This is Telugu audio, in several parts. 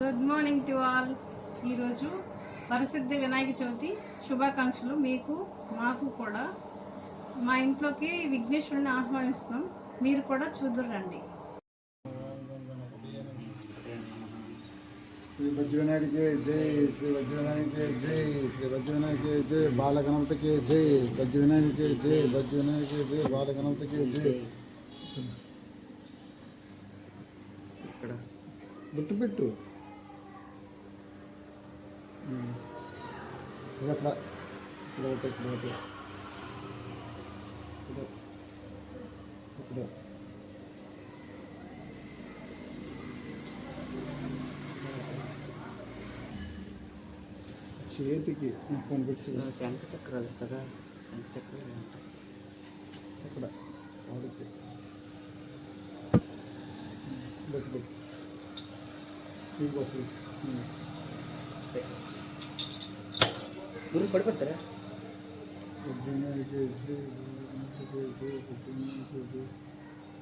Good morning to all. ఈరోజు వరసిద్ధి వినాయక చవితి శుభాకాంక్షలు మీకు మాకు కూడా. మా ఇంట్లోకి విఘ్నేశ్వరుని ఆహ్వానిస్తున్నాం, మీరు కూడా చూదురండి. శ్రీ వజ్రవినాయకి జై, శ్రీ వజ్రవినాయకి జై, శ్రీ వజ్రవినాయకి జై, బాలగణపతికి జై, వజ్రవినాయకి జై, వజ్రవినాయకి జై, బాలగణపతికి జై. ఇక్కడ బుట్టు పెట్టు. ఇక్కడ చేతికి కనిపించి శంఖ చక్రాలు కదా, శంఖ చక్రాలు ఉంటాయి అక్కడ వాడికి బొట్టు గురి పడిపోతారా.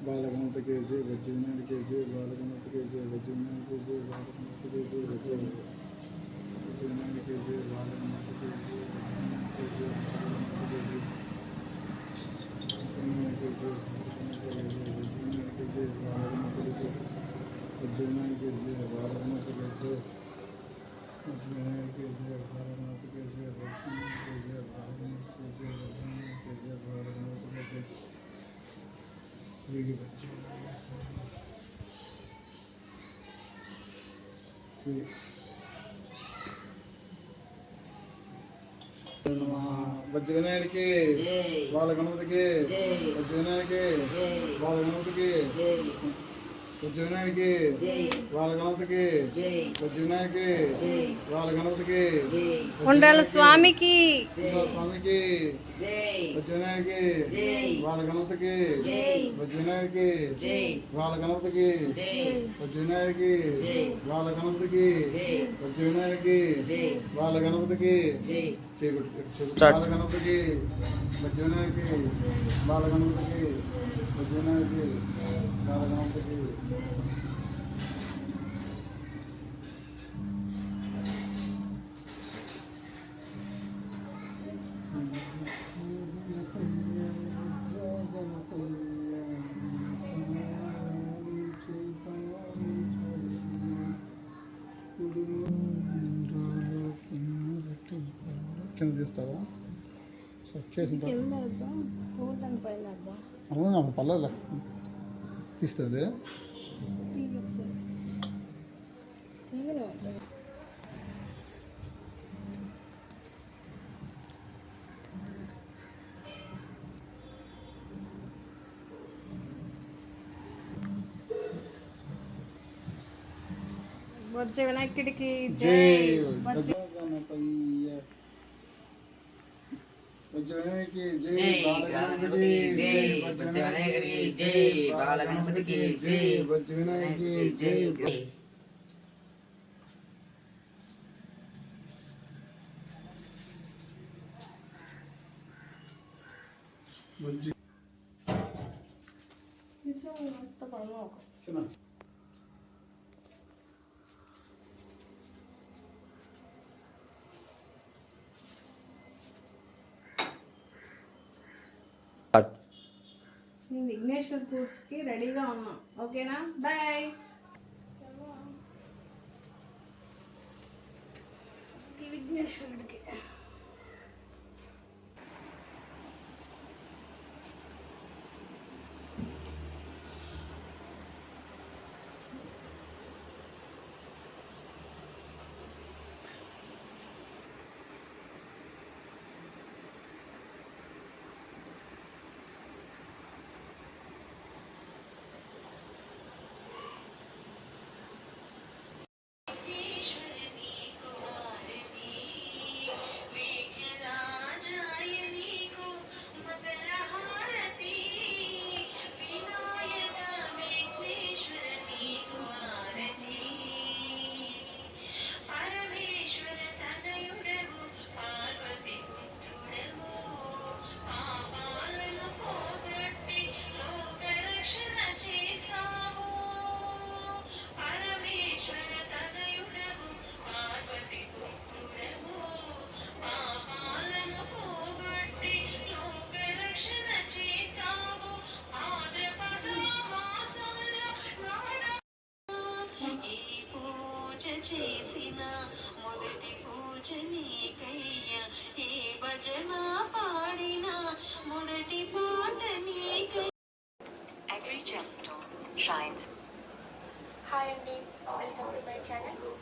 Balaganapati KG, Vajravinayaka KG, Balaganapati KG, Vajravinayaka KG, Balaganapati KG, Vajravinayaka KG, Balaganapati KG, Vajravinayaka KG, Balaganapati KG, Vajravinayaka KG, Balaganapati KG, Vajravinayaka KG, Balaganapati KG, వజ్రవినాయకి బాలగణపతికి, వజ్రవినాయకి బాలగణపతికి, వజ్రవినాయకి బాలగణపతికి, వజ్రవినాయకి బాలగణపతికి, ఉండాల స్వామికి స్వామికి, వజ్రవినాయకి బాలగణపతికి, వజ్రవినాయకి బాలగణపతికి, వజ్రవినాయకి బాలగణపతికి, వజ్రవినాయకి బాలగణపతికి, బాలగణపతికి, వజ్రవినాయకి బాలగణపతికి, వజ్రవినాయకి బాలగణపతికి. కింద తీస్తావా? సెట్ చేసిన అవునా పర్లేదు, తీస్తుంది. వజ్ర వినాయకుడికి జై, వజ్రవినాయకి జై, బాలగణపతికి జై, వజ్రవినాయకి జై, బాలగణపతికి జై, వజ్రవినాయకి జై. విఘ్నేశ్వర్ పూజకి రెడీగా ఉన్నాం, ఓకేనా? బాయ్. విఘ్నేశ్వరుడికి చేసిన మొదటి పూజ నీకయ్యా ఏ భజన పాడిన మొదటి పాట నీకయ్యా. Every gemstone shines. హాయ్ అండి, వెల్కమ్ టు మై ఛానల్.